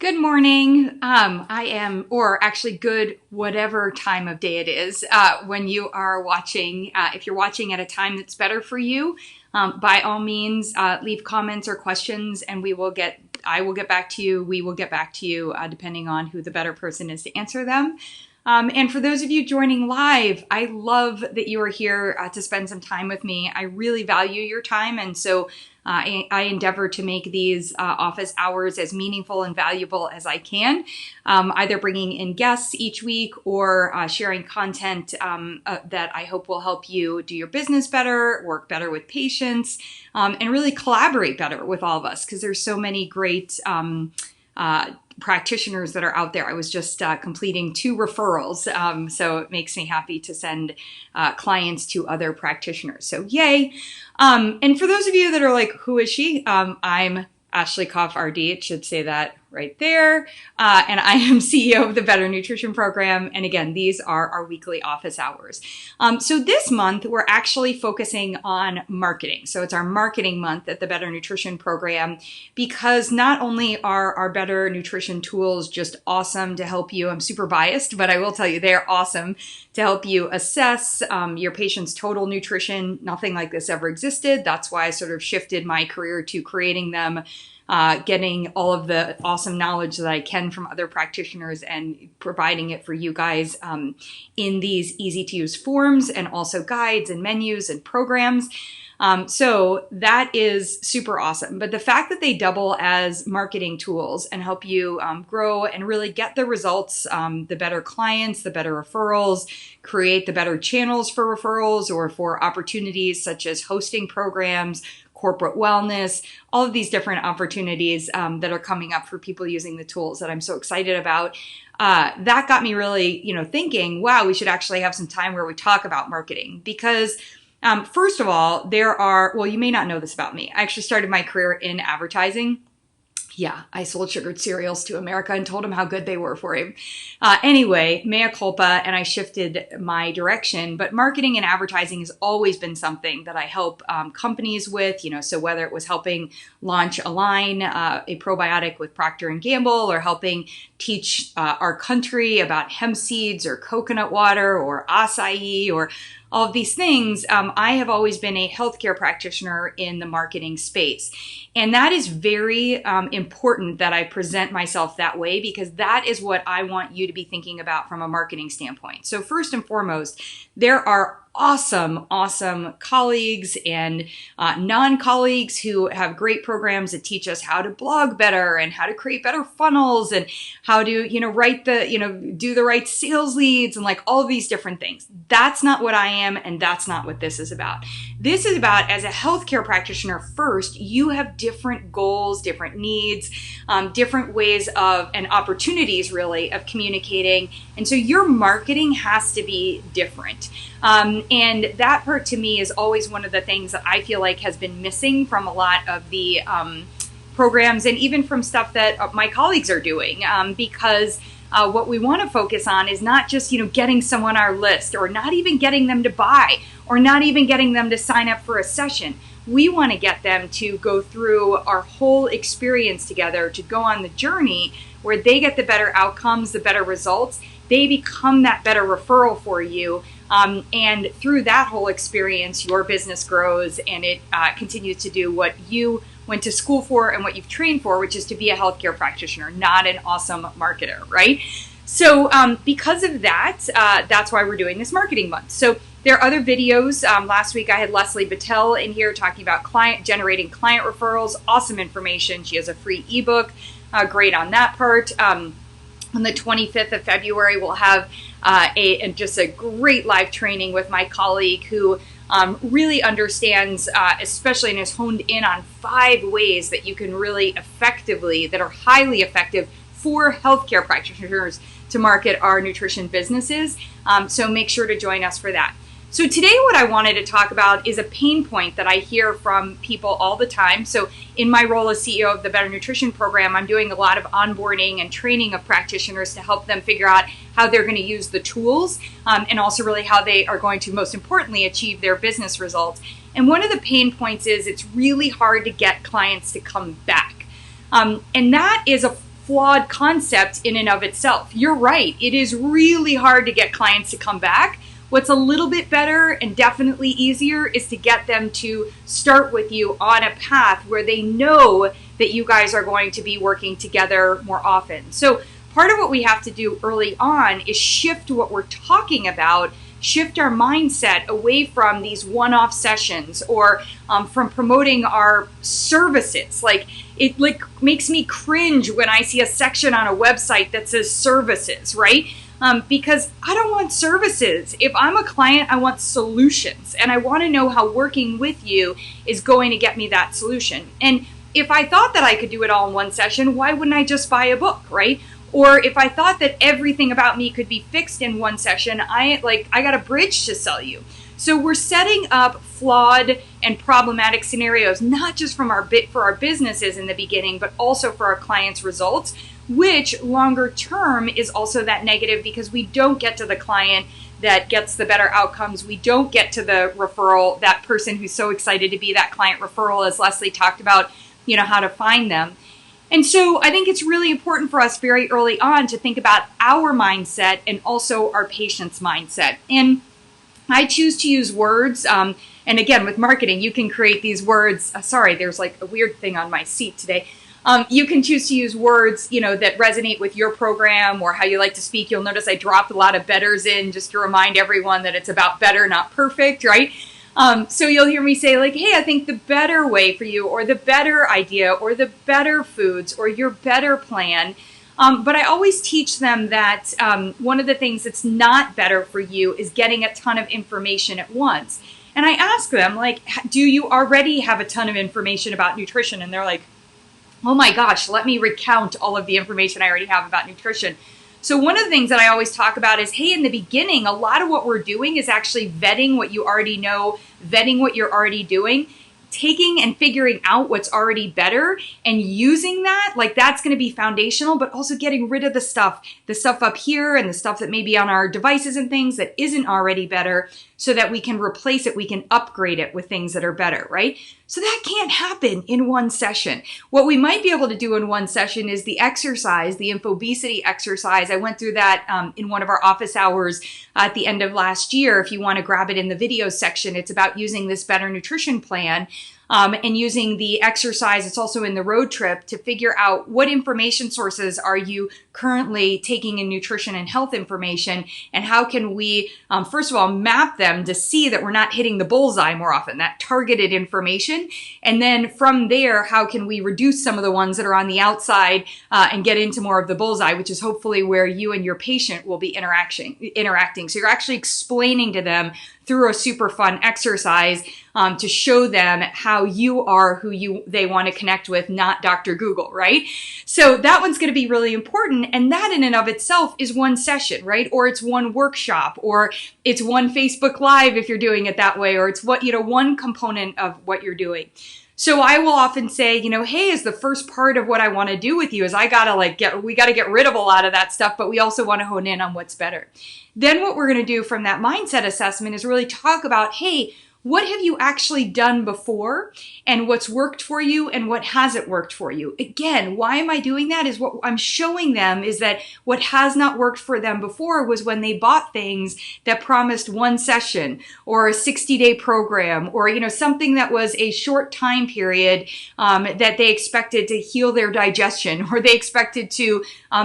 Good morning. I am, or actually good whatever time of day it is when you are watching. If you're watching at a time that's better for you, by all means, leave comments or questions and I will get back to you. We will get back to you depending on who the better person is to answer them. And for those of you joining live, I love that you are here to spend some time with me. I really value your time. And so I endeavor to make these office hours as meaningful and valuable as I can, either bringing in guests each week or sharing content that I hope will help you do your business better, work better with patients, and really collaborate better with all of us because there's so many great practitioners that are out there. I was just completing 2 referrals, so it makes me happy to send clients to other practitioners. So yay. And for those of you that are like, who is she? I'm Ashley Koff, RD. It should say that right there. And I am CEO of the Better Nutrition Program. And again, these are our weekly office hours. So this month, we're actually focusing on marketing. So it's our marketing month at the Better Nutrition Program because not only are our Better Nutrition tools just awesome to help you, I'm super biased, but I will tell you they're awesome to help you assess your patient's total nutrition. Nothing like this ever existed. That's why I sort of shifted my career to creating them. Getting all of the awesome knowledge that I can from other practitioners and providing it for you guys in these easy to use forms and also guides and menus and programs. So that is super awesome. But the fact that they double as marketing tools and help you grow and really get the results, the better clients, the better referrals, create the better channels for referrals or for opportunities such as hosting programs, corporate wellness, all of these different opportunities that are coming up for people using the tools that I'm so excited about. That got me really, thinking, wow, we should actually have some time where we talk about marketing because first of all, you may not know this about me. I actually started my career in advertising. Yeah, I sold sugared cereals to America and told him how good they were for him. Anyway, mea culpa, and I shifted my direction. But marketing and advertising has always been something that I help companies with, so whether it was helping launch Align, a probiotic with Procter & Gamble, or helping teach our country about hemp seeds or coconut water or acai or all of these things, I have always been a healthcare practitioner in the marketing space. And that is very important that I present myself that way because that is what I want you to be thinking about from a marketing standpoint. So first and foremost, there are awesome colleagues and non-colleagues who have great programs that teach us how to blog better and how to create better funnels and how to, do the right sales leads and like all of these different things. That's not what I am, and that's not what this is about. This is about, as a healthcare practitioner, first, you have different goals, different needs, different ways of, and opportunities really, of communicating. And so your marketing has to be different. And that part to me is always one of the things that I feel like has been missing from a lot of the programs and even from stuff that my colleagues are doing because what we want to focus on is not just, getting someone on our list or not even getting them to buy or not even getting them to sign up for a session. We want to get them to go through our whole experience together, to go on the journey where they get the better outcomes, the better results. They become that better referral for you. And through that whole experience, your business grows and it continues to do what you went to school for and what you've trained for, which is to be a healthcare practitioner, not an awesome marketer, right? So because of that, that's why we're doing this marketing month. So there are other videos. Last week I had Leslie Battelle in here talking about generating client referrals. Awesome information. She has a free ebook. Great on that part. On the 25th of February, we'll have just a great live training with my colleague who really understands, especially and has honed in on 5 ways that you can really effectively, that are highly effective for healthcare practitioners to market our nutrition businesses. So make sure to join us for that. So today what I wanted to talk about is a pain point that I hear from people all the time. So in my role as CEO of the Better Nutrition Program, I'm doing a lot of onboarding and training of practitioners to help them figure out how they're going to use the tools and also really how they are going to, most importantly, achieve their business results. And one of the pain points is it's really hard to get clients to come back. And that is a flawed concept in and of itself. You're right. It is really hard to get clients to come back. What's a little bit better and definitely easier is to get them to start with you on a path where they know that you guys are going to be working together more often. So part of what we have to do early on is shift what we're talking about, shift our mindset away from these one-off sessions or from promoting our services. It makes me cringe when I see a section on a website that says services, right? Because I don't want services. If I'm a client, I want solutions, and I want to know how working with you is going to get me that solution. And if I thought that I could do it all in one session, why wouldn't I just buy a book, right? Or if I thought that everything about me could be fixed in one session, I got a bridge to sell you. So we're setting up flawed and problematic scenarios, not just for our businesses in the beginning, but also for our clients' results, which longer term is also that negative because we don't get to the client that gets the better outcomes. We don't get to the referral, that person who's so excited to be that client referral, as Leslie talked about, how to find them. And so I think it's really important for us very early on to think about our mindset and also our patient's mindset. And I choose to use words. And again, with marketing, you can create these words. Sorry, there's a weird thing on my seat today. You can choose to use words, that resonate with your program or how you like to speak. You'll notice I dropped a lot of betters in just to remind everyone that it's about better, not perfect, right? So you'll hear me say hey, I think the better way for you, or the better idea, or the better foods, or your better plan. But I always teach them that one of the things that's not better for you is getting a ton of information at once. And I ask them, do you already have a ton of information about nutrition? And they're like, oh my gosh, let me recount all of the information I already have about nutrition. So one of the things that I always talk about is, hey, in the beginning, a lot of what we're doing is actually vetting what you already know, vetting what you're already doing, taking and figuring out what's already better and using that, that's going to be foundational, but also getting rid of the stuff up here and the stuff that may be on our devices and things that isn't already better so that we can replace it, we can upgrade it with things that are better, right? So that can't happen in one session. What we might be able to do in one session is the exercise, the infobesity exercise. I went through that in one of our office hours at the end of last year. If you want to grab it in the video section, it's about using this better nutrition plan. And using the exercise, it's also in the road trip, to figure out what information sources are you currently taking in nutrition and health information, and how can we, first of all, map them to see that we're not hitting the bullseye more often, that targeted information. And then from there, how can we reduce some of the ones that are on the outside and get into more of the bullseye, which is hopefully where you and your patient will be interacting. So you're actually explaining to them through a super fun exercise to show them how you are who they want to connect with, not Dr. Google, right? So that one's going to be really important. And that in and of itself is one session, right? Or it's one workshop, or it's one Facebook Live if you're doing it that way, or it's one component of what you're doing. So I will often say, hey, as the first part of what I want to do with you is we got to get rid of a lot of that stuff, but we also want to hone in on what's better. Then what we're going to do from that mindset assessment is really talk about, hey, what have you actually done before, and what's worked for you and what hasn't worked for you? Again, why am I doing that? Is what I'm showing them is that what has not worked for them before was when they bought things that promised one session or a 60-day program, or something that was a short time period that they expected to heal their digestion, or they expected to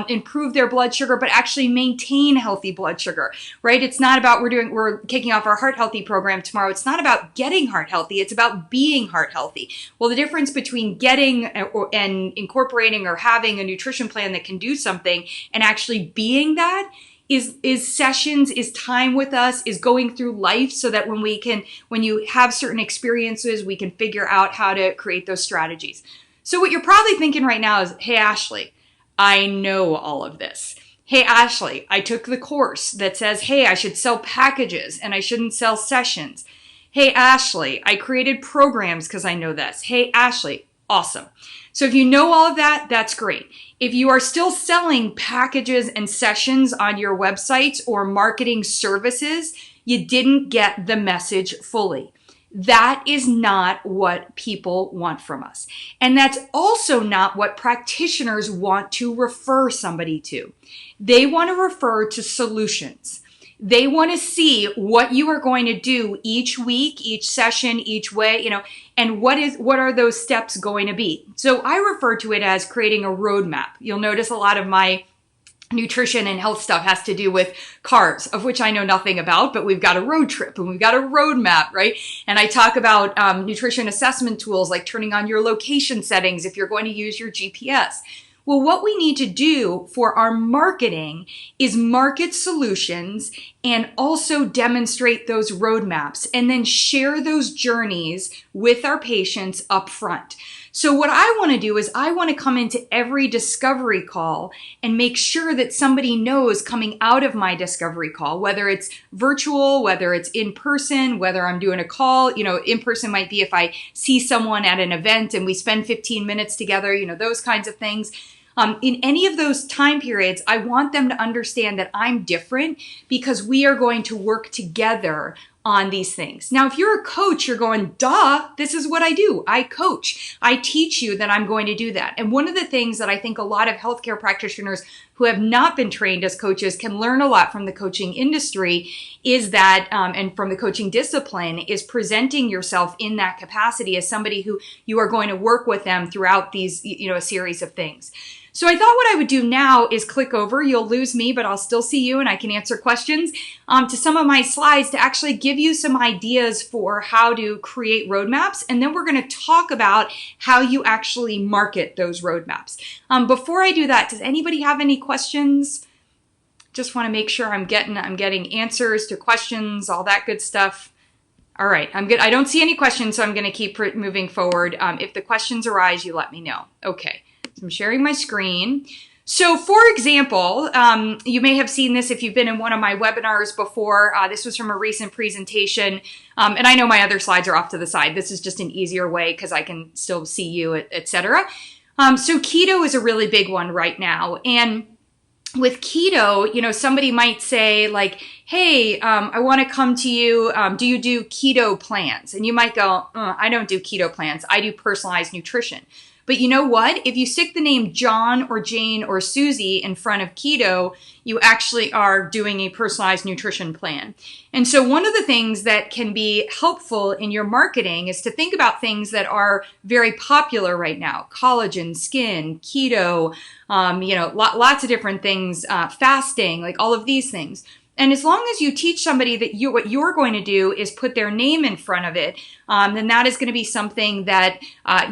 improve their blood sugar, but actually maintain healthy blood sugar, right? It's not about we're kicking off our heart healthy program tomorrow. It's not about getting heart healthy. It's about being heart healthy. Well, the difference between getting and incorporating or having a nutrition plan that can do something and actually being that is sessions, is time with us, is going through life, so that when you have certain experiences, we can figure out how to create those strategies. So what you're probably thinking right now is, hey, Ashley, I know all of this. Hey, Ashley, I took the course that says, hey, I should sell packages and I shouldn't sell sessions. Hey, Ashley, I created programs because I know this. Hey, Ashley, awesome. So if you know all of that, that's great. If you are still selling packages and sessions on your websites or marketing services, you didn't get the message fully. That is not what people want from us. And that's also not what practitioners want to refer somebody to. They want to refer to solutions. They want to see what you are going to do each week, each session, each way, and what are those steps going to be. So I refer to it as creating a roadmap. You'll notice a lot of my nutrition and health stuff has to do with cars, of which I know nothing about, but we've got a road trip and we've got a roadmap, right? And I talk about nutrition assessment tools like turning on your location settings if you're going to use your GPS. Well, what we need to do for our marketing is market solutions and also demonstrate those roadmaps and then share those journeys with our patients up front. So what I want to do is I want to come into every discovery call and make sure that somebody knows coming out of my discovery call, whether it's virtual, whether it's in person, whether I'm doing a call, in person might be if I see someone at an event and we spend 15 minutes together, those kinds of things. In any of those time periods, I want them to understand that I'm different because we are going to work together on these things. Now, if you're a coach, you're going, duh, this is what I do. I coach. I teach you that I'm going to do that. And one of the things that I think a lot of healthcare practitioners who have not been trained as coaches can learn a lot from the coaching industry is that, and from the coaching discipline, is presenting yourself in that capacity as somebody who you are going to work with them throughout these, a series of things. So I thought what I would do now is click over. You'll lose me, but I'll still see you and I can answer questions to some of my slides to actually give you some ideas for how to create roadmaps. And then we're going to talk about how you actually market those roadmaps. Before I do that, does anybody have any questions? Just want to make sure I'm getting answers to questions, all that good stuff. All right, I'm good. I don't see any questions, so I'm going to keep moving forward. If the questions arise, you let me know. Okay. So I'm sharing my screen. So for example, you may have seen this if you've been in one of my webinars before. This was from a recent presentation. And I know my other slides are off to the side. This is just an easier way because I can still see you, etc. So keto is a really big one right now. And with keto, somebody might say like, hey, I want to come to you. Do you do keto plans? And you might go, I don't do keto plans. I do personalized nutrition. But you know what? If you stick the name John or Jane or Susie in front of keto, you actually are doing a personalized nutrition plan. And so one of the things that can be helpful in your marketing is to think about things that are very popular right now. Collagen, skin, keto, lots of different things, fasting, like all of these things. And as long as you teach somebody that what you're going to do is put their name in front of it, then that is going to be something that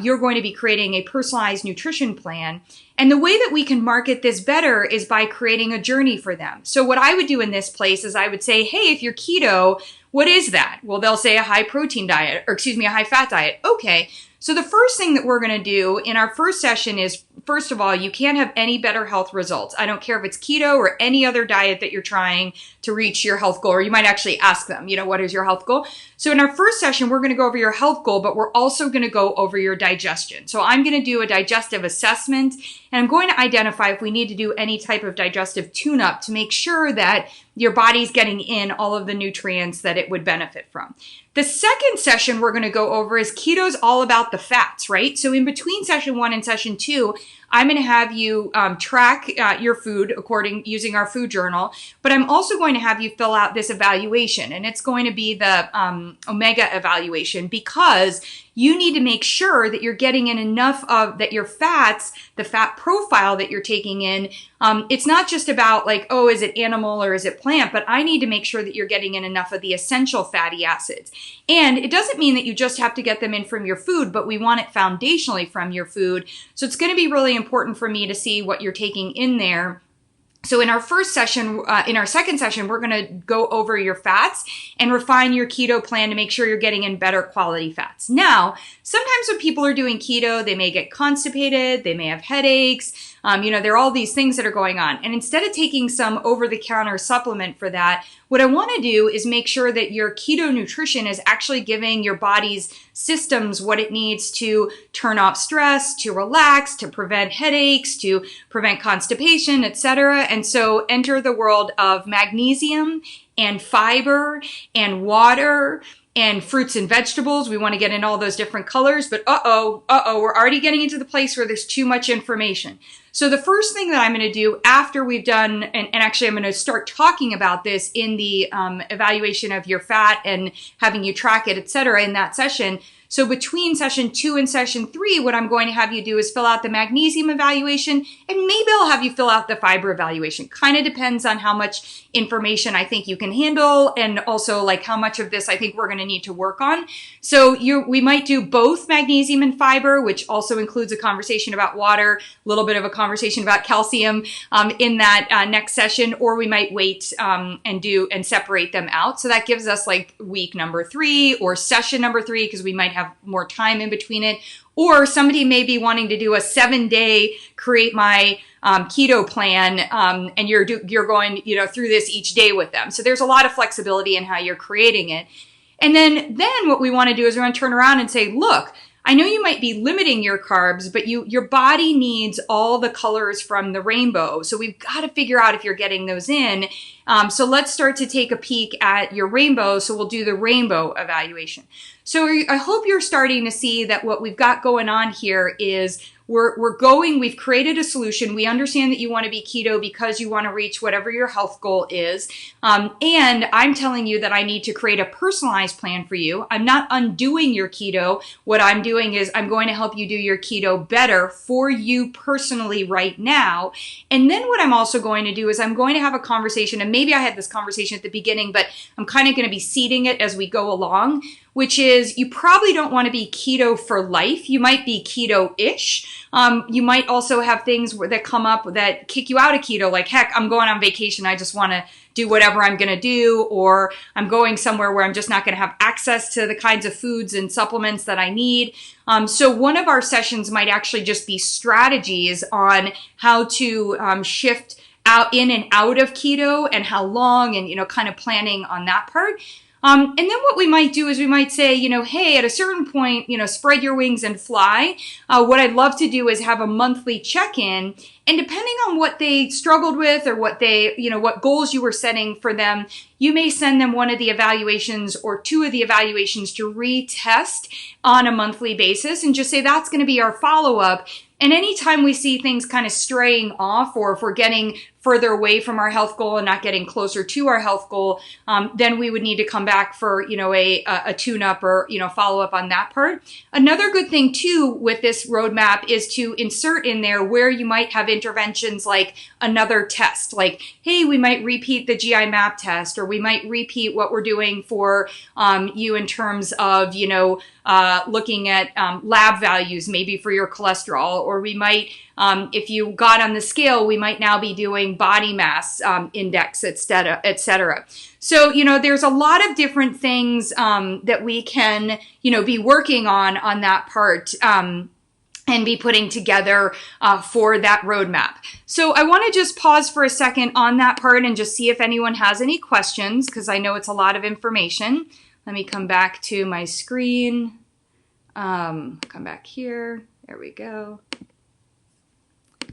you're going to be creating a personalized nutrition plan. And the way that we can market this better is by creating a journey for them. So what I would do in this place is I would say, hey, if you're keto, what is that? Well, they'll say a high protein diet, a high fat diet. Okay. So the first thing that we're going to do in our first session is, first of all, you can't have any better health results. I don't care if it's keto or any other diet that you're trying to reach your health goal, or you might actually ask them, what is your health goal? So in our first session, we're going to go over your health goal, but we're also going to go over your digestion. So I'm going to do a digestive assessment, and I'm going to identify if we need to do any type of digestive tune-up to make sure that your body's getting in all of the nutrients that it would benefit from. The second session we're going to go over is keto's all about the fats, right? So in between session 1 and session 2, I'm going to have you track your food using our food journal, but I'm also going to have you fill out this evaluation, and it's going to be the omega evaluation, because you need to make sure that you're getting in enough of that your fats, the fat profile that you're taking in. It's not just about like, oh, is it animal or is it plant? But I need to make sure that you're getting in enough of the essential fatty acids. And it doesn't mean that you just have to get them in from your food, but we want it foundationally from your food. So it's going to be really important for me to see what you're taking in there. So in our first session, in our second session, we're going to go over your fats and refine your keto plan to make sure you're getting in better quality fats. Now, sometimes when people are doing keto, they may get constipated, they may have headaches, there are all these things that are going on. And instead of taking some over-the-counter supplement for that, what I want to do is make sure that your keto nutrition is actually giving your body's systems what it needs to turn off stress, to relax, to prevent headaches, to prevent constipation, etc. And so enter the world of magnesium and fiber and water and fruits and vegetables. We want to get in all those different colors, but we're already getting into the place where there's too much information. So the first thing that I'm going to do after we've done, and actually I'm going to start talking about this in the evaluation of your fat and having you track it, etc., in that session. So between session 2 and session 3, what I'm going to have you do is fill out the magnesium evaluation, and maybe I'll have you fill out the fiber evaluation. Kind of depends on how much information I think you can handle, and also like how much of this I think we're going to need to work on. So we might do both magnesium and fiber, which also includes a conversation about water, a little bit of a conversation about calcium in that next session, or we might wait and separate them out. So that gives us like week number 3 or session number 3, because we might have more time in between it. Or somebody may be wanting to do a 7-day create my keto plan, and you're going through this each day with them. So there's a lot of flexibility in how you're creating it. And then what we want to do is we're going to turn around and say, look, I know you might be limiting your carbs, but your body needs all the colors from the rainbow. So we've got to figure out if you're getting those in. So let's start to take a peek at your rainbow. So we'll do the rainbow evaluation. So I hope you're starting to see that what we've got going on here is we've created a solution. We understand that you want to be keto because you want to reach whatever your health goal is. And I'm telling you that I need to create a personalized plan for you. I'm not undoing your keto. What I'm doing is I'm going to help you do your keto better for you personally right now. And then what I'm also going to do is I'm going to have a conversation, and maybe I had this conversation at the beginning, but I'm kind of going to be seeding it as we go along, which is you probably don't want to be keto for life. You might be keto-ish. You might also have things that come up that kick you out of keto, like, heck, I'm going on vacation. I just want to do whatever I'm going to do, or I'm going somewhere where I'm just not going to have access to the kinds of foods and supplements that I need. So one of our sessions might actually just be strategies on how to shift out in and out of keto and how long, and, kind of planning on that part. And then what we might do is we might say, hey, at a certain point, spread your wings and fly. What I'd love to do is have a monthly check-in, and depending on what they struggled with or what what goals you were setting for them, you may send them one of the evaluations or 2 of the evaluations to retest on a monthly basis, and just say that's going to be our follow-up. And anytime we see things kind of straying off, or if we're getting further away from our health goal and not getting closer to our health goal, then we would need to come back for, a tune-up or, follow-up on that part. Another good thing too with this roadmap is to insert in there where you might have interventions like another test, like, hey, we might repeat the GI map test, or we might repeat what we're doing for you in terms of, looking at lab values, maybe for your cholesterol, or we might, if you got on the scale, we might now be doing body mass index, et cetera. So, there's a lot of different things that we can, be working on that part. And be putting together for that roadmap. So I want to just pause for a second on that part and just see if anyone has any questions, because I know it's a lot of information. Let me come back to my screen. Come back here. There we go.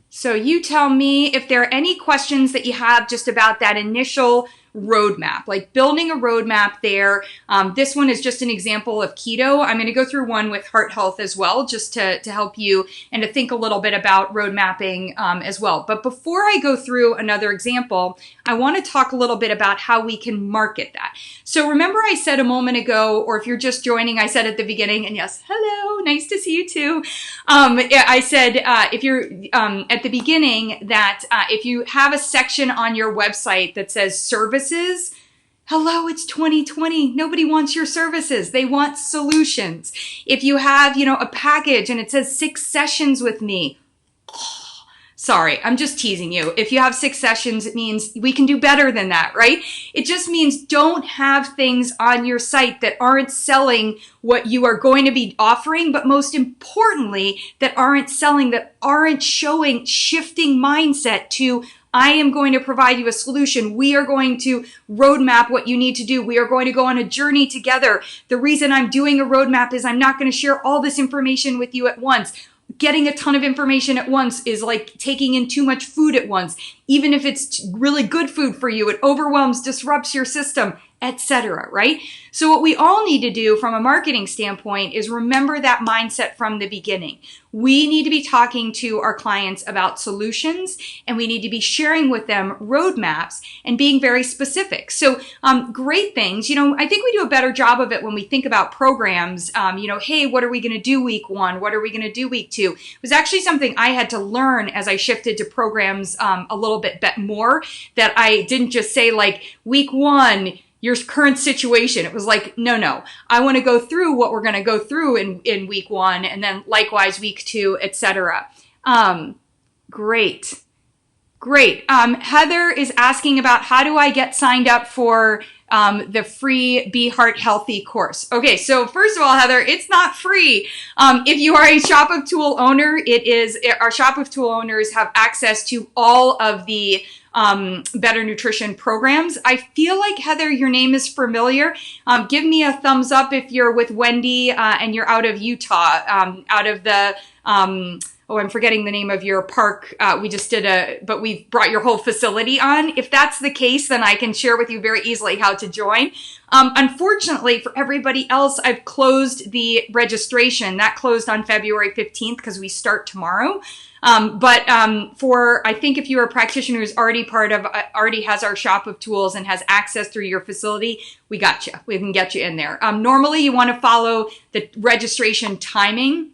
So you tell me if there are any questions that you have just about that initial roadmap, like building a roadmap there. This one is just an example of keto. I'm going to go through one with heart health as well, just to help you and to think a little bit about road mapping as well. But before I go through another example, I want to talk a little bit about how we can market that. So remember I said a moment ago, or if you're just joining, I said at the beginning, and yes, hello, nice to see you too. I said if you're at the beginning that if you have a section on your website that says services, hello, it's 2020. Nobody wants your services. They want solutions. If you have, a package and it says 6 sessions with me, sorry, I'm just teasing you. If you have 6 sessions, it means we can do better than that, right? It just means don't have things on your site that aren't selling what you are going to be offering, but most importantly, that aren't selling, that aren't showing shifting mindset to I am going to provide you a solution. We are going to roadmap what you need to do. We are going to go on a journey together. The reason I'm doing a roadmap is I'm not going to share all this information with you at once. Getting a ton of information at once is like taking in too much food at once. Even if it's really good food for you, it overwhelms, disrupts your system. etc., right? So what we all need to do from a marketing standpoint is remember that mindset from the beginning. We need to be talking to our clients about solutions, and we need to be sharing with them roadmaps and being very specific. So great things. I think we do a better job of it when we think about programs. Hey, what are we going to do week 1? What are we going to do week 2? It was actually something I had to learn as I shifted to programs a little bit more, that I didn't just say like week 1, your current situation. It was like, no, I want to go through what we're going to go through in week 1, and then likewise week 2, etc. Great. Heather is asking about how do I get signed up for the free Be Heart Healthy course. Okay, so first of all, Heather, it's not free. If you are a Shop of Tool owner, our Shop of Tool owners have access to all of the Better Nutrition programs. I feel like, Heather, your name is familiar. Give me a thumbs up if you're with Wendy and you're out of Utah, out of the I'm forgetting the name of your park. But we've brought your whole facility on. If that's the case, then I can share with you very easily how to join. Unfortunately, for everybody else, I've closed the registration. That closed on February 15th because we start tomorrow. I think if you're a practitioner who's already has our Shop of Tools and has access through your facility, we got you. We can get you in there. Normally, you want to follow the registration timing.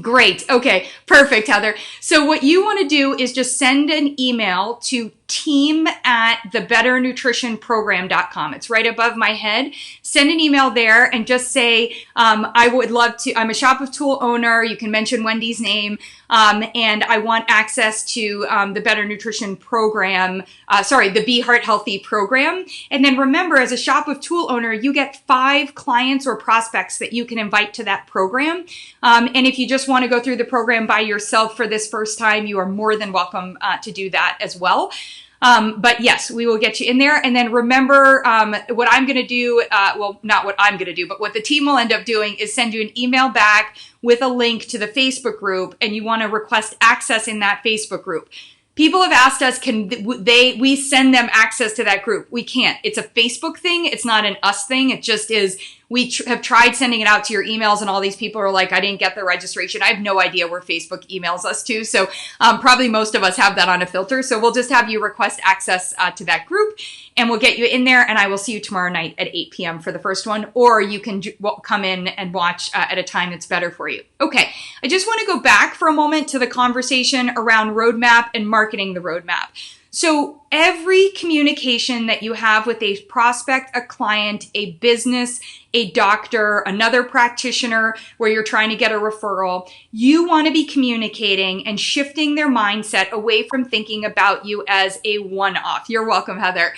Great. Okay. Perfect, Heather. So what you want to do is just send an email to team@thebetternutritionprogram.com. It's right above my head. Send an email there and just say, I'm a Shop of Tool owner. You can mention Wendy's name. And I want access to the Better Nutrition program, the Be Heart Healthy program. And then remember, as a Shop of Tool owner, you get 5 clients or prospects that you can invite to that program. And if you just want to go through the program by yourself for this first time, you are more than welcome to do that as well. But yes, we will get you in there. And then remember, what I'm going to do, not what I'm going to do, but what the team will end up doing is send you an email back with a link to the Facebook group, and you want to request access in that Facebook group. People have asked us, we send them access to that group? We can't. It's a Facebook thing. It's not an us thing. It just is. We have tried sending it out to your emails, and all these people are like, I didn't get the registration. I have no idea where Facebook emails us to. So probably most of us have that on a filter. So we'll just have you request access to that group, and we'll get you in there. And I will see you tomorrow night at 8 p.m. for the first one, or you can come in and watch at a time that's better for you. Okay. I just want to go back for a moment to the conversation around roadmap and marketing the roadmap. So every communication that you have with a prospect, a client, a business, a doctor, another practitioner where you're trying to get a referral, you want to be communicating and shifting their mindset away from thinking about you as a one-off. You're welcome, Heather.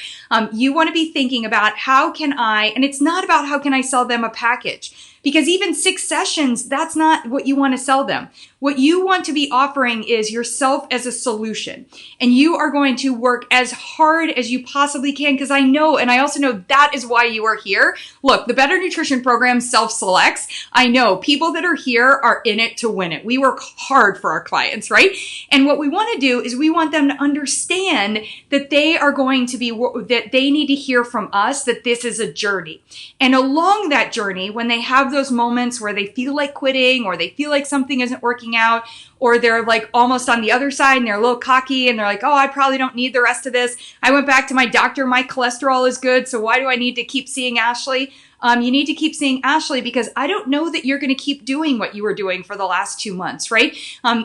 You want to be thinking about and it's not about how can I sell them a package, because even 6 sessions, that's not what you want to sell them. What you want to be offering is yourself as a solution. And you are going to work as hard as you possibly can, because I know, and I also know that is why you are here. Look, the Better Nutrition program self-selects. I know people that are here are in it to win it. We work hard for our clients, right? And what we want to do is we want them to understand that that they need to hear from us that this is a journey. And along that journey, when they have those moments where they feel like quitting, or they feel like something isn't working out, or they're like almost on the other side and they're a little cocky and they're like, oh, I probably don't need the rest of this. I went back to my doctor. My cholesterol is good. So why do I need to keep seeing Ashley? You need to keep seeing Ashley because I don't know that you're going to keep doing what you were doing for the last 2 months, right?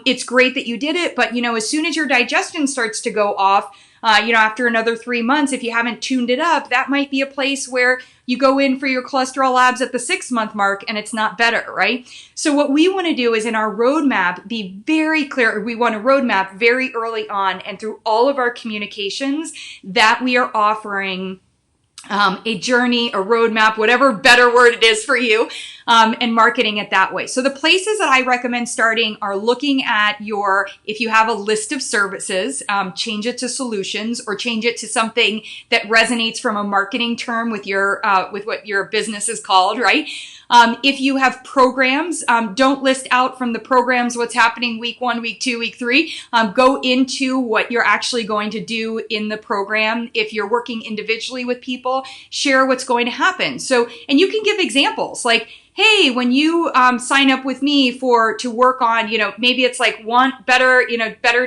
It's great that you did it, but as soon as your digestion starts to go off, after another 3 months, if you haven't tuned it up, that might be a place where you go in for your cholesterol labs at the 6-month mark and it's not better, right? So what we want to do is in our roadmap, be very clear. We want to roadmap very early on and through all of our communications that we are offering a journey, a roadmap, whatever better word it is for you, and marketing it that way. So the places that I recommend starting are looking at if you have a list of services, change it to solutions or change it to something that resonates from a marketing term with with what your business is called, right? If you have programs, don't list out from the programs what's happening week 1, week 2, week 3. Go into what you're actually going to do in the program. If you're working individually with people, share what's going to happen. So, and you can give examples like, hey, when you sign up with me to work on, maybe it's like want better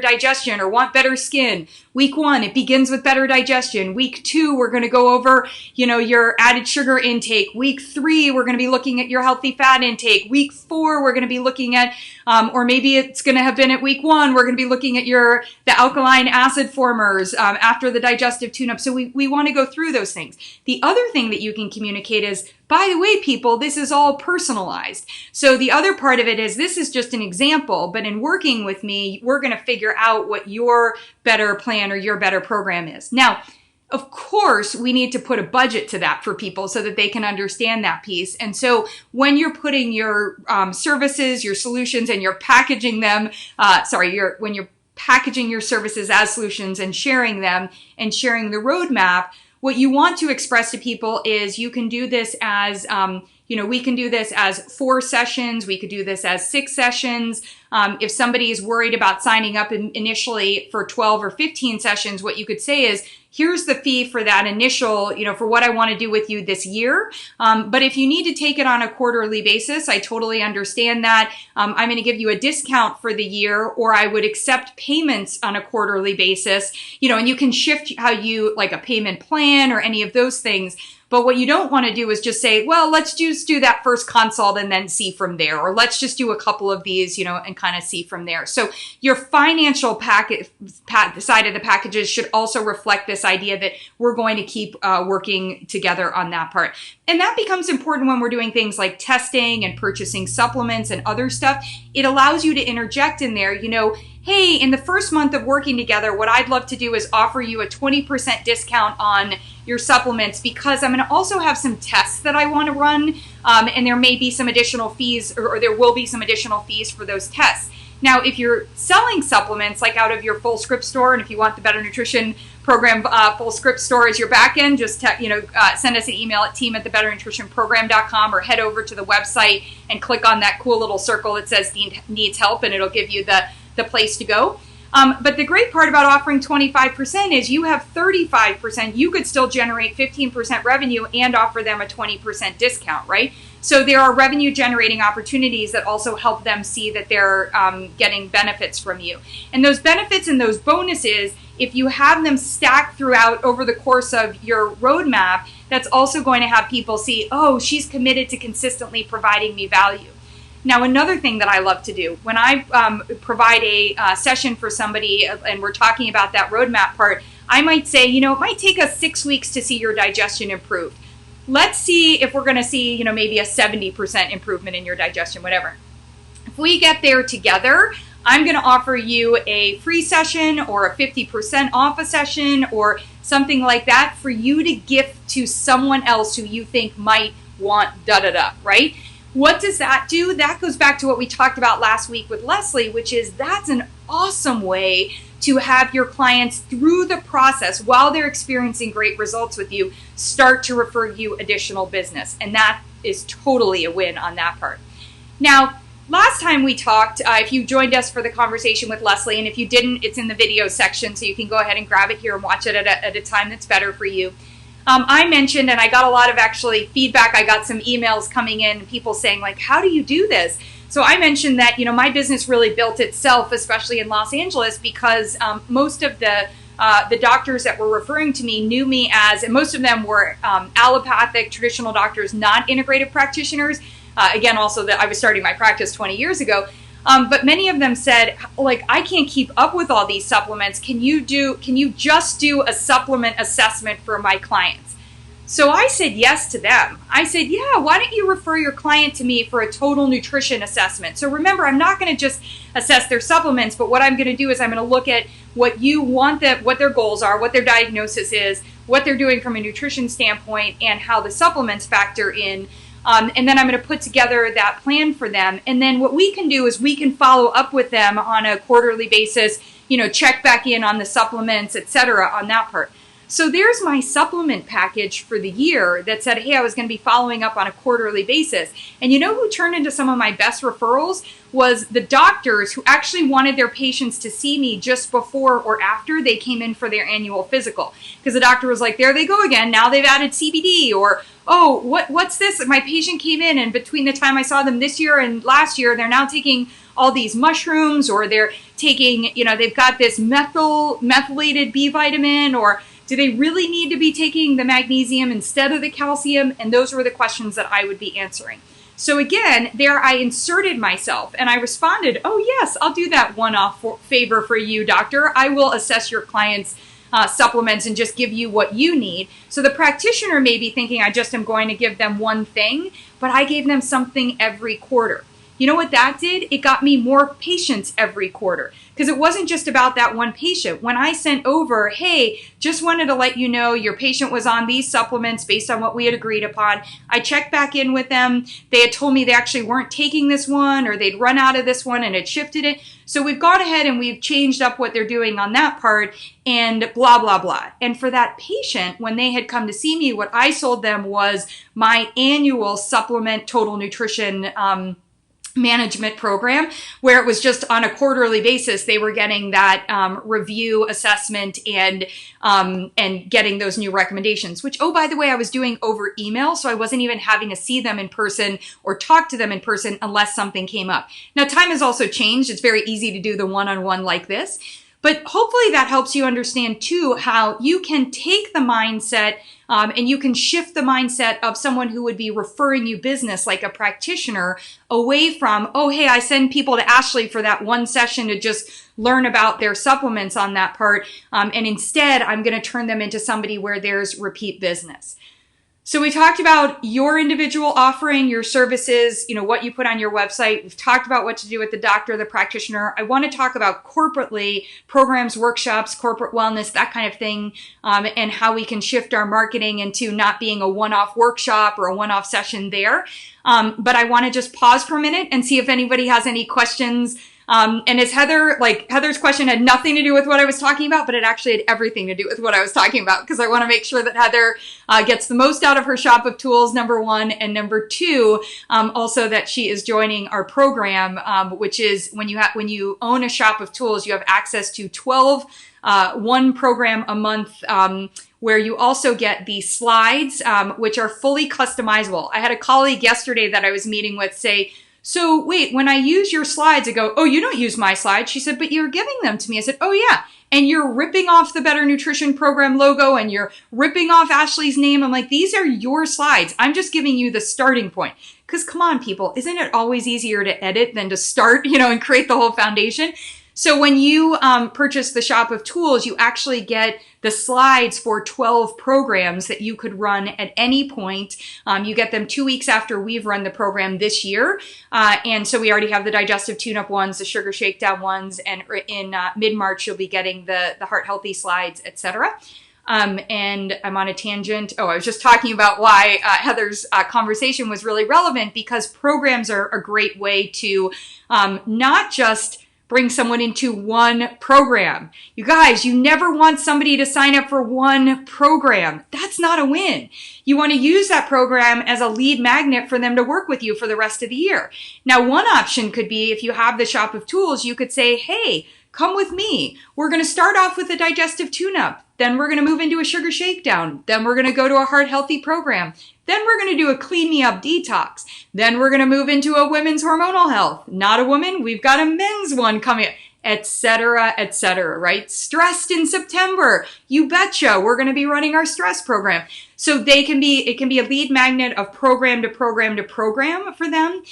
digestion or want better skin. Week 1, it begins with better digestion. Week 2, we're going to go over, your added sugar intake. Week 3, we're going to be looking at your healthy fat intake. Week 4, we're going to be looking at, or maybe it's going to have been at week 1, we're going to be looking at the alkaline acid formers after the digestive tune-up. So we want to go through those things. The other thing that you can communicate is, by the way, people, this is all personalized. So the other part of it is this is just an example, but in working with me, we're going to figure out what your better plan or your better program is. Now, of course, we need to put a budget to that for people so that they can understand that piece. And so when you're putting your services, your solutions, and you're packaging them, when you're packaging your services as solutions and sharing them and sharing the roadmap, what you want to express to people is you can do this as, we can do this as 4 sessions. We could do this as 6 sessions. If somebody is worried about signing up initially for 12 or 15 sessions, what you could say is, here's the fee for that initial, for what I want to do with you this year. But if you need to take it on a quarterly basis, I totally understand that. I'm going to give you a discount for the year, or I would accept payments on a quarterly basis, and you can shift how you like a payment plan or any of those things. But what you don't want to do is just say, well, let's just do that first consult and then see from there. Or let's just do a couple of these, and kind of see from there. So your financial side of the packages should also reflect this idea that we're going to keep working together on that part. And that becomes important when we're doing things like testing and purchasing supplements and other stuff. It allows you to interject in there, hey, in the first month of working together, what I'd love to do is offer you a 20% discount on your supplements because I'm going to also have some tests that I want to run, and there may be some additional fees, or there will be some additional fees for those tests. Now, if you're selling supplements like out of your full script store, and if you want the Better Nutrition Program full script store as your backend, just send us an email at team@thebetternutritionprogram.com or head over to the website and click on that cool little circle that says needs help, and it'll give you the place to go. But the great part about offering 25% is you have 35%. You could still generate 15% revenue and offer them a 20% discount, right? So there are revenue generating opportunities that also help them see that they're getting benefits from you. And those benefits and those bonuses, if you have them stacked throughout over the course of your roadmap, that's also going to have people see, oh, she's committed to consistently providing me value. Now, another thing that I love to do, when I provide a session for somebody and we're talking about that roadmap part, I might say, it might take us 6 weeks to see your digestion improve. Let's see if we're going to see, maybe a 70% improvement in your digestion, whatever. If we get there together, I'm going to offer you a free session or a 50% off a session or something like that for you to gift to someone else who you think might want da-da-da, right? What does that do? That goes back to what we talked about last week with Leslie, which is that's an awesome way to have your clients through the process while they're experiencing great results with you, start to refer you additional business. And that is totally a win on that part. Now, last time we talked, if you joined us for the conversation with Leslie, and if you didn't, it's in the video section, so you can go ahead and grab it here and watch it at a time that's better for you. I mentioned, and I got a lot of actually feedback. I got some emails coming in, people saying like, how do you do this? So I mentioned that, my business really built itself, especially in Los Angeles, because most of the doctors that were referring to me knew me as, and most of them were allopathic, traditional doctors, not integrative practitioners. Again, also that I was starting my practice 20 years ago. But many of them said, like, I can't keep up with all these supplements. Can you just do a supplement assessment for my clients? So I said yes to them. I said, yeah, why don't you refer your client to me for a total nutrition assessment? So remember, I'm not going to just assess their supplements, but what I'm going to do is I'm going to look at what you want what their goals are, what their diagnosis is, what they're doing from a nutrition standpoint, and how the supplements factor in. And then I'm going to put together that plan for them. And then what we can do is we can follow up with them on a quarterly basis, check back in on the supplements, etc. on that part. So there's my supplement package for the year that said, hey, I was going to be following up on a quarterly basis. And you know who turned into some of my best referrals was the doctors who actually wanted their patients to see me just before or after they came in for their annual physical. Because the doctor was like, there they go again. Now they've added CBD, or, oh, what's this? My patient came in and between the time I saw them this year and last year, they're now taking all these mushrooms, or they're taking, they've got this methylated B vitamin, or do they really need to be taking the magnesium instead of the calcium? And those were the questions that I would be answering. So again, there I inserted myself and I responded, oh yes, I'll do that one-off favor for you, doctor. I will assess your client's supplements and just give you what you need. So the practitioner may be thinking I just am going to give them one thing, but I gave them something every quarter. You know what that did? It got me more patients every quarter, because it wasn't just about that one patient. When I sent over, hey, just wanted to let you know your patient was on these supplements based on what we had agreed upon. I checked back in with them. They had told me they actually weren't taking this one, or they'd run out of this one and had shifted it. So we've gone ahead and we've changed up what they're doing on that part, and blah, blah, blah. And for that patient, when they had come to see me, what I sold them was my annual supplement total nutrition management program, where it was just on a quarterly basis. They were getting that review assessment and getting those new recommendations, which, oh, by the way, I was doing over email. So I wasn't even having to see them in person or talk to them in person unless something came up. Now, time has also changed. It's very easy to do the one-on-one like this. But hopefully that helps you understand too how you can take the mindset and you can shift the mindset of someone who would be referring you business, like a practitioner, away from, oh, hey, I send people to Ashley for that one session to just learn about their supplements on that part. And instead, I'm going to turn them into somebody where there's repeat business. So we talked about your individual offering, your services, what you put on your website. We've talked about what to do with the doctor, the practitioner. I want to talk about corporately programs, workshops, corporate wellness, that kind of thing, and how we can shift our marketing into not being a one-off workshop or a one-off session there. But I want to just pause for a minute and see if anybody has any questions. And as Heather's question had nothing to do with what I was talking about, but it actually had everything to do with what I was talking about, because I want to make sure that Heather gets the most out of her shop of tools, number one, and number two, also that she is joining our program, which is when you own a shop of tools, you have access to 12 one program a month, where you also get the slides, which are fully customizable. I had a colleague yesterday that I was meeting with say, so wait, when I use your slides, I go, oh, you don't use my slides. She said, but you're giving them to me. I said, oh yeah. And you're ripping off the Better Nutrition Program logo and you're ripping off Ashley's name. I'm like, these are your slides. I'm just giving you the starting point. Because come on, people, isn't it always easier to edit than to start, and create the whole foundation? So when you purchase the shop of tools, you actually get the slides for 12 programs that you could run at any point. You get them 2 weeks after we've run the program this year. And so we already have the digestive tune-up ones, the sugar shakedown ones, and in mid-March, you'll be getting the heart healthy slides, etc. And I'm on a tangent. Oh, I was just talking about why Heather's conversation was really relevant, because programs are a great way to not just bring someone into one program. You guys, you never want somebody to sign up for one program. That's not a win. You want to use that program as a lead magnet for them to work with you for the rest of the year. Now, one option could be, if you have the shop of tools, you could say, hey, come with me. We're going to start off with a digestive tune-up. Then we're going to move into a sugar shakedown. Then we're going to go to a heart healthy program. Then we're going to do a clean me up detox. Then we're going to move into a women's hormonal health. Not a woman. We've got a men's one coming, etc., right? Stressed in September. You betcha. We're going to be running our stress program. So it can be a lead magnet of program to program to program for them.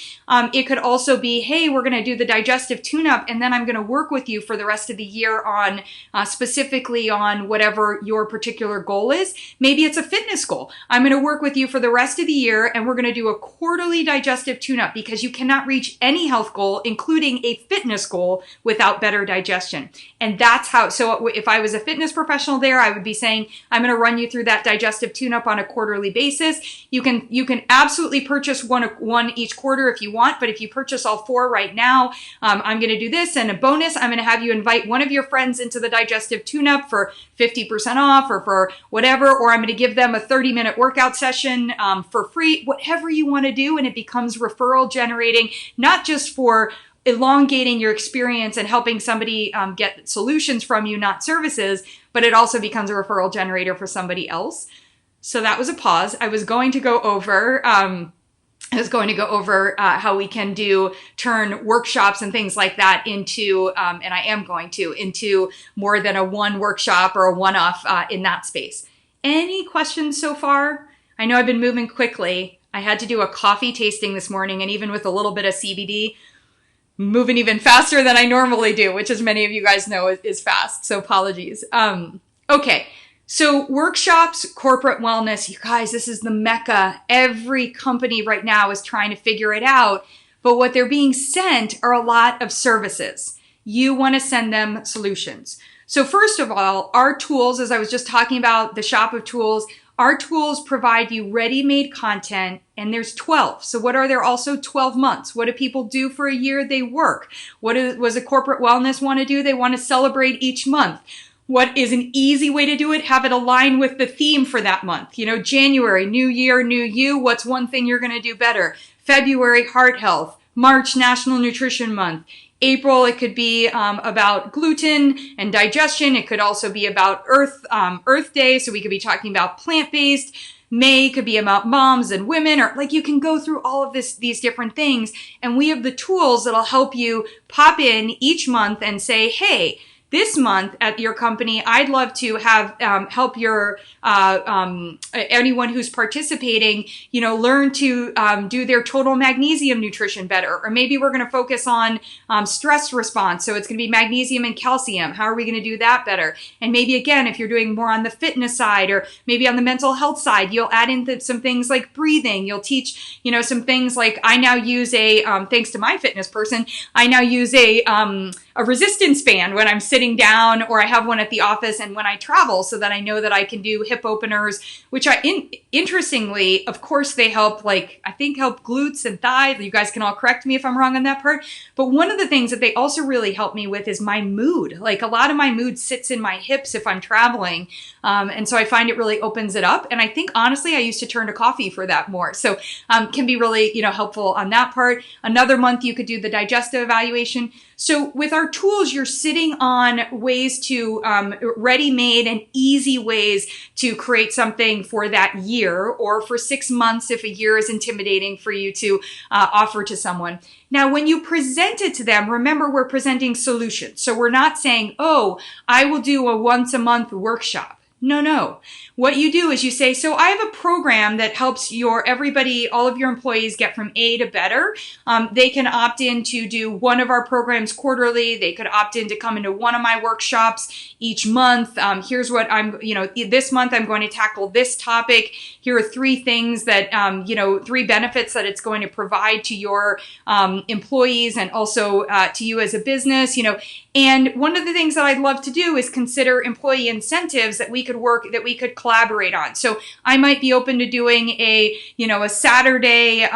It could also be, hey, we're going to do the digestive tune-up, and then I'm going to work with you for the rest of the year on specifically on whatever your particular goal is. Maybe it's a fitness goal. I'm going to work with you for the rest of the year, and we're going to do a quarterly digestive tune-up, because you cannot reach any health goal, including a fitness goal, without better digestion. And that's how, so if I was a fitness professional there, I would be saying, I'm going to run you through that digestive tune-up tune-up on a quarterly basis. You can absolutely purchase one each quarter if you want, but if you purchase all 4 right now, I'm going to do this, and a bonus, I'm going to have you invite one of your friends into the digestive tune-up for 50% off or for whatever, or I'm going to give them a 30-minute workout session for free, whatever you want to do, and it becomes referral generating, not just for elongating your experience and helping somebody get solutions from you, not services, but it also becomes a referral generator for somebody else. So that was a pause. I was going to go over how we can turn workshops and things like that into, and I am going to, into more than a one workshop or a one-off in that space. Any questions so far? I know I've been moving quickly. I had to do a coffee tasting this morning, and even with a little bit of CBD, moving even faster than I normally do, which as many of you guys know is fast. So apologies. Okay. So workshops, corporate wellness, you guys, this is the mecca. Every company right now is trying to figure it out, but what they're being sent are a lot of services. You want to send them solutions. So first of all, our tools, as I was just talking about, the shop of tools, our tools provide you ready-made content, and there's 12. So what are there also 12 months? What do people do for a year? They work. What does a corporate wellness want to do? They want to celebrate each month. What is an easy way to do it? Have it align with the theme for that month. You know, January, new year, new you. What's one thing you're going to do better? February, heart health. March, National Nutrition Month. April, it could be about gluten and digestion. It could also be about Earth Day. So we could be talking about plant-based. May could be about moms and women, or like you can go through all of these different things. And we have the tools that'll help you pop in each month and say, hey, this month at your company, I'd love to have help your anyone who's participating, you know, learn to do their total magnesium nutrition better. Or maybe we're going to focus on stress response. So it's going to be magnesium and calcium. How are we going to do that better? And maybe again, if you're doing more on the fitness side or maybe on the mental health side, you'll add in some things like breathing. You'll teach, you know, some things like I now use thanks to my fitness person, I now use a resistance band when I'm sitting down, or I have one at the office and when I travel, so that I know that I can do hip openers, which interestingly, of course, they help, like, I think help glutes and thighs. You guys can all correct me if I'm wrong on that part. But one of the things that they also really help me with is my mood. Like a lot of my mood sits in my hips if I'm traveling. And so I find it really opens it up. And I think honestly, I used to turn to coffee for that more. So can be really, you know, helpful on that part. Another month you could do the digestive evaluation. So with our tools, you're sitting on ways to ready-made and easy ways to create something for that year, or for 6 months if a year is intimidating for you to offer to someone. Now, when you present it to them, remember we're presenting solutions. So we're not saying, oh, I will do a once a month workshop. No. What you do is you say, so I have a program that helps all of your employees get from A to better. They can opt in to do one of our programs quarterly. They could opt in to come into one of my workshops each month. Here's what this month I'm going to tackle this topic. Here are 3 things that, 3 benefits that it's going to provide to your employees and also to you as a business, you know. And one of the things that I'd love to do is consider employee incentives that we could collaborate on. So I might be open to doing a Saturday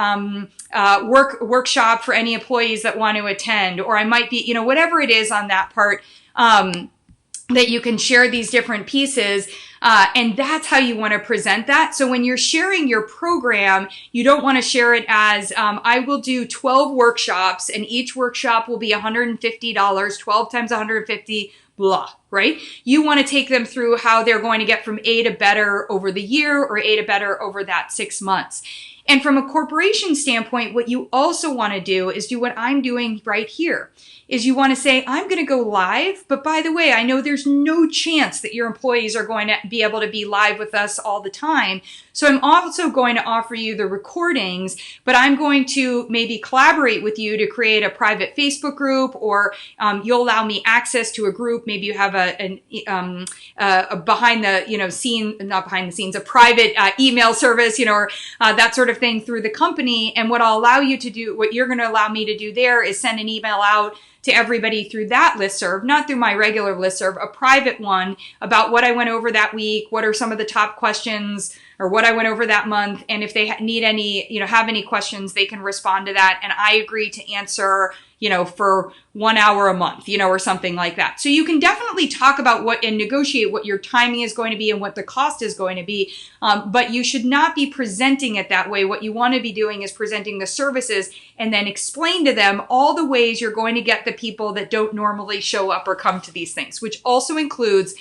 workshop for any employees that want to attend, or I might be, whatever it is on that part, that you can share these different pieces. And that's how you want to present that. So when you're sharing your program, you don't want to share it as, I will do 12 workshops and each workshop will be $150, 12 times 150, blah, right? You want to take them through how they're going to get from A to better over the year, or A to better over that 6 months. And from a corporation standpoint, what you also want to do is do what I'm doing right here. Is you want to say, I'm going to go live, but by the way, I know there's no chance that your employees are going to be able to be live with us all the time. So I'm also going to offer you the recordings, but I'm going to maybe collaborate with you to create a private Facebook group, or you'll allow me access to a group. Maybe you have a behind the, not behind the scenes, a private email service, or that sort of thing through the company. And what you're going to allow me to do there is send an email out to everybody through that listserv, not through my regular listserv, a private one about what I went over that week, what are some of the top questions, or what I went over that month. And if they need any, have any questions, they can respond to that. And I agree to answer, for 1 hour a month, or something like that. So you can definitely talk about and negotiate what your timing is going to be and what the cost is going to be. But you should not be presenting it that way. What you want to be doing is presenting the services and then explain to them all the ways you're going to get the people that don't normally show up or come to these things, which also includes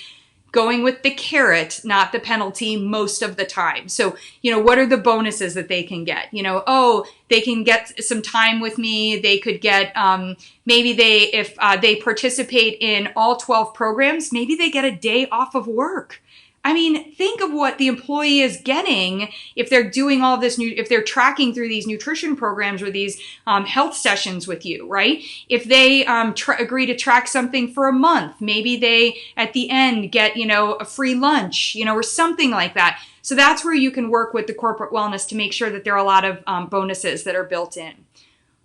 going with the carrot, not the penalty most of the time. So, what are the bonuses that they can get? They can get some time with me. They could get, if they participate in all 12 programs, maybe they get a day off of work. I mean, think of what the employee is getting if they're doing all this if they're tracking through these nutrition programs or these health sessions with you, right? If they agree to track something for a month, maybe they at the end get, a free lunch, or something like that. So that's where you can work with the corporate wellness to make sure that there are a lot of bonuses that are built in.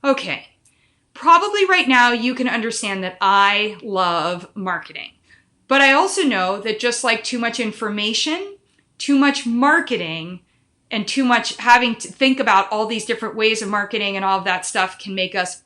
Okay. Probably right now you can understand that I love marketing. But I also know that just like too much information, too much marketing, and too much having to think about all these different ways of marketing and all of that stuff can make us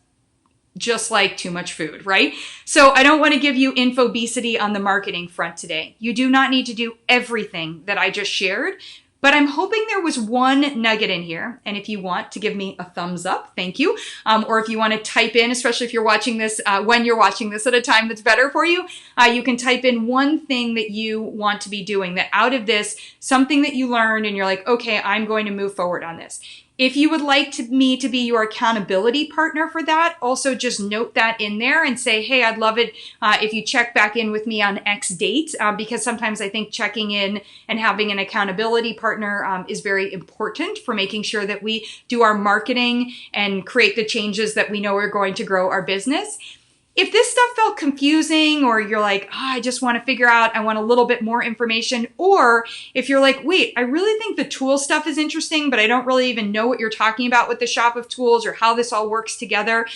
just like too much food, right? So I don't want to give you infobesity on the marketing front today. You do not need to do everything that I just shared, but I'm hoping there was one nugget in here. And if you want to give me a thumbs up, thank you. Or if you want to type in, especially if you're watching this, when you're watching this at a time that's better for you, you can type in one thing that you want to be doing, that out of this, something that you learned and you're like, okay, I'm going to move forward on this. If you would like me to be your accountability partner for that, also just note that in there and say, hey, I'd love it if you check back in with me on X date, because sometimes I think checking in and having an accountability partner is very important for making sure that we do our marketing and create the changes that we know are going to grow our business. If this stuff felt confusing, or you're like, I just want to figure out, I want a little bit more information, or if you're like, wait, I really think the tool stuff is interesting, but I don't really even know what you're talking about with the shop of tools or how this all works together,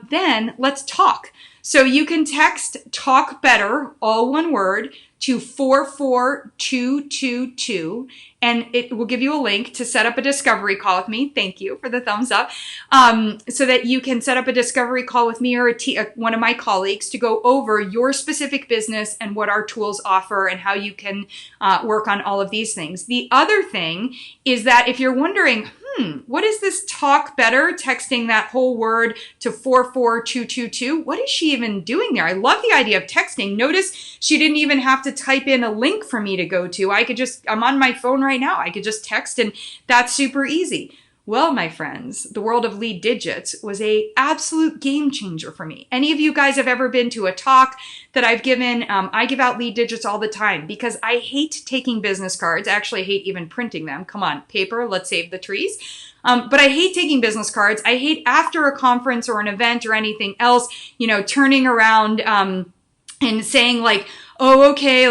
then let's talk. So you can text talk better, all one word, to 44222, and it will give you a link to set up a discovery call with me. Thank you for the thumbs up. So that you can set up a discovery call with me or one of my colleagues to go over your specific business and what our tools offer and how you can work on all of these things. The other thing is that if you're wondering, what is this talk better, texting that whole word to 44222? What is she even doing there? I love the idea of texting. Notice she didn't even have to type in a link for me to go to. I'm on my phone right now. I could just text, and that's super easy. Well, my friends, the world of lead digits was a absolute game changer for me. Any of you guys have ever been to a talk that I've given? I give out lead digits all the time because I hate taking business cards. I actually hate even printing them. Come on, paper, let's save the trees. But I hate taking business cards. I hate after a conference or an event or anything else, turning around and saying like, oh, okay,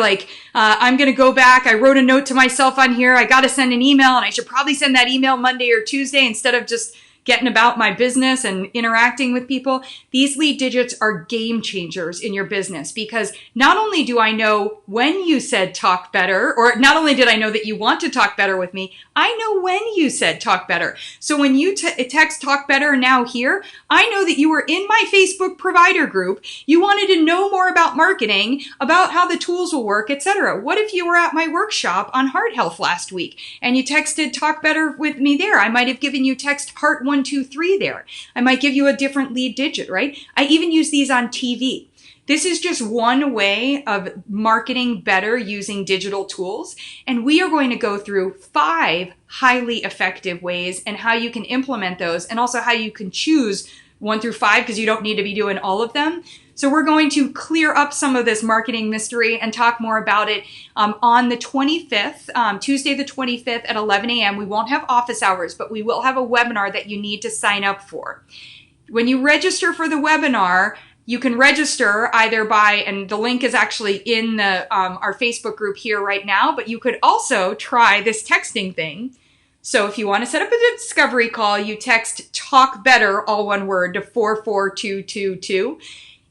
I'm going to go back. I wrote a note to myself on here. I got to send an email, and I should probably send that email Monday or Tuesday instead of just getting about my business and interacting with people. These lead digits are game changers in your business, because not only do I know when you said talk better, or not only did I know that you want to talk better with me, I know when you said talk better. So when you text talk better now here, I know that you were in my Facebook provider group. You wanted to know more about marketing, about how the tools will work, etc. What if you were at my workshop on heart health last week and you texted talk better with me there? I might have given you text heart 123 there. I might give you a different lead digit, right? I even use these on TV. This is just one way of marketing better using digital tools. And we are going to go through 5 highly effective ways and how you can implement those, and also how you can choose 1 through 5, because you don't need to be doing all of them. So we're going to clear up some of this marketing mystery and talk more about it on the 25th, Tuesday the 25th at 11 a.m. We won't have office hours, but we will have a webinar that you need to sign up for. When you register for the webinar, you can register either by, and the link is actually in the our Facebook group here right now, but you could also try this texting thing. So if you want to set up a discovery call, you text talk better, all one word, to 44222.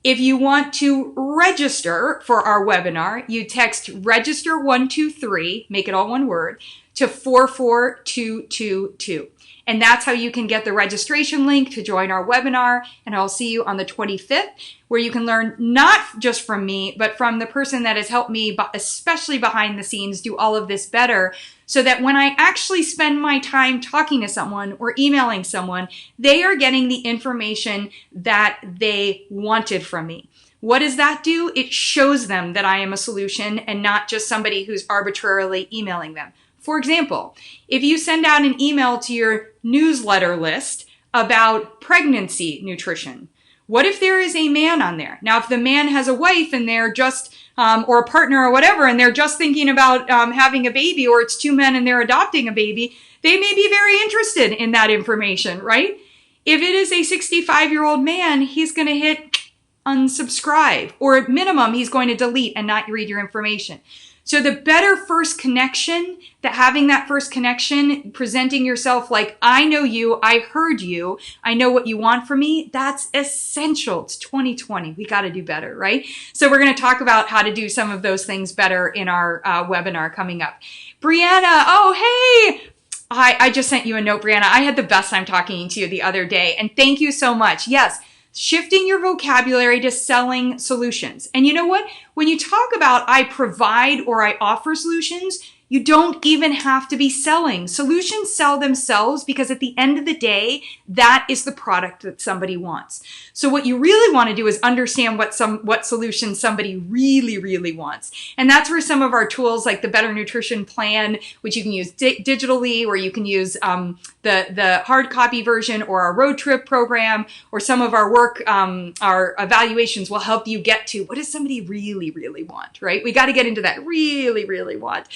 If you want to register for our webinar, you text register123, make it all one word, to 44222. And that's how you can get the registration link to join our webinar. And I'll see you on the 25th, where you can learn not just from me, but from the person that has helped me, especially behind the scenes, do all of this better, so that when I actually spend my time talking to someone or emailing someone, they are getting the information that they wanted from me. What does that do? It shows them that I am a solution and not just somebody who's arbitrarily emailing them. For example, if you send out an email to your newsletter list about pregnancy nutrition, what if there is a man on there? Now, if the man has a wife and they're just, or a partner or whatever, and they're just thinking about having a baby, or it's two men and they're adopting a baby, they may be very interested in that information, right? If it is a 65-year-old man, he's going to hit unsubscribe, or at minimum, he's going to delete and not read your information. So the better first connection, that having that first connection, presenting yourself like, I know you, I heard you, I know what you want from me, that's essential. It's 2020. We got to do better, right? So we're going to talk about how to do some of those things better in our webinar coming up. Brianna, oh, hey. I just sent you a note, Brianna. I had the best time talking to you the other day, and thank you so much. Yes. Shifting your vocabulary to selling solutions. And you know what? When you talk about I provide or I offer solutions, you don't even have to be selling. Solutions sell themselves, because at the end of the day, that is the product that somebody wants. So what you really want to do is understand what solution somebody really, really wants. And that's where some of our tools like the Better Nutrition Plan, which you can use digitally, or you can use the hard copy version, or our road trip program, or some of our work, our evaluations will help you get to what does somebody really, really want, right? We got to get into that really, really want.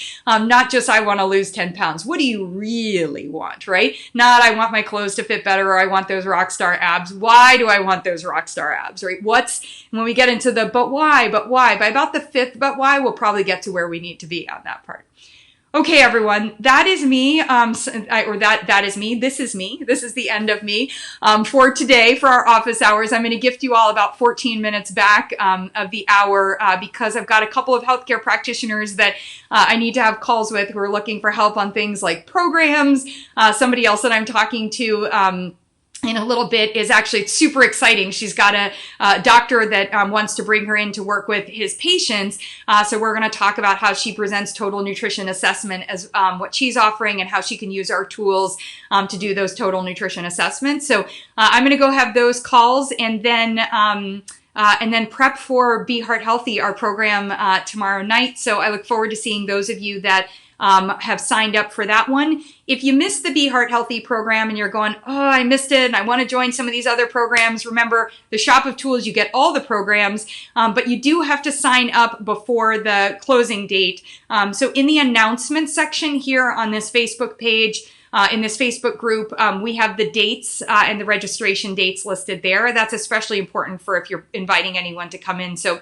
Not just I want to lose 10 pounds. What do you really want, right? Not I want my clothes to fit better, or I want those rock star abs. Why do I want those rock star abs, right? When we get into the but why, by about the fifth but why, we'll probably get to where we need to be on that part. Okay, everyone, that is me, that is me. This is me. This is the end of me for today, for our office hours. I'm going to gift you all about 14 minutes back of the hour because I've got a couple of healthcare practitioners that I need to have calls with who are looking for help on things like programs. Somebody else that I'm talking to in a little bit is actually super exciting. She's got a doctor that wants to bring her in to work with his patients. So we're going to talk about how she presents total nutrition assessment as what she's offering, and how she can use our tools to do those total nutrition assessments. So I'm going to go have those calls, and then prep for Be Heart Healthy, our program tomorrow night. So I look forward to seeing those of you that have signed up for that one. If you missed the Be Heart Healthy program and you're going, oh, I missed it and I want to join some of these other programs, remember the Shop of Tools, you get all the programs, but you do have to sign up before the closing date. So in the announcement section here on this Facebook page, in this Facebook group, we have the dates and the registration dates listed there. That's especially important for if you're inviting anyone to come in, so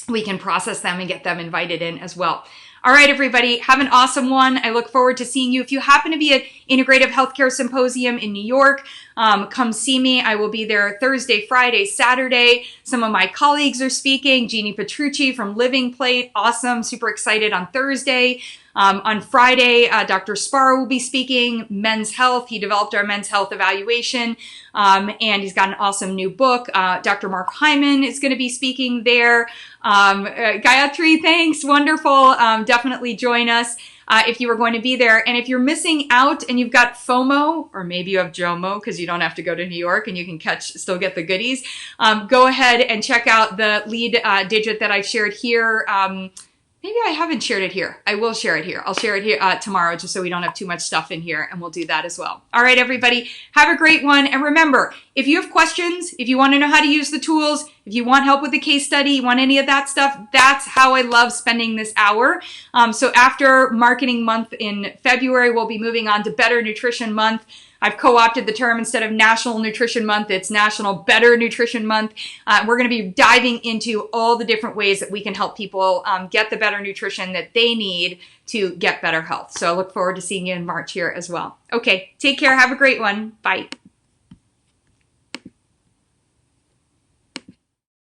we can process them and get them invited in as well. All right, everybody, have an awesome one. I look forward to seeing you. If you happen to be at Integrative Healthcare Symposium in New York, come see me. I will be there Thursday, Friday, Saturday. Some of my colleagues are speaking. Jeannie Petrucci from Living Plate, awesome, super excited on Thursday. On Friday, Dr. Spar will be speaking, Men's Health. He developed our men's health evaluation, and he's got an awesome new book. Dr. Mark Hyman is going to be speaking there. Gayatri, thanks. Wonderful. Definitely join us if you are going to be there. And if you're missing out and you've got FOMO, or maybe you have JOMO because you don't have to go to New York and you can still get the goodies, go ahead and check out the lead digit that I've shared here. Maybe I haven't shared it here. I will share it here. I'll share it here tomorrow, just so we don't have too much stuff in here, and we'll do that as well. All right, everybody, have a great one. And remember, if you have questions, if you want to know how to use the tools, if you want help with the case study, you want any of that stuff, that's how I love spending this hour. So after Marketing Month in February, we'll be moving on to Better Nutrition Month. I've co-opted the term. Instead of National Nutrition Month, it's National Better Nutrition Month. We're going to be diving into all the different ways that we can help people get the better nutrition that they need to get better health. So I look forward to seeing you in March here as well. Okay, take care. Have a great one. Bye.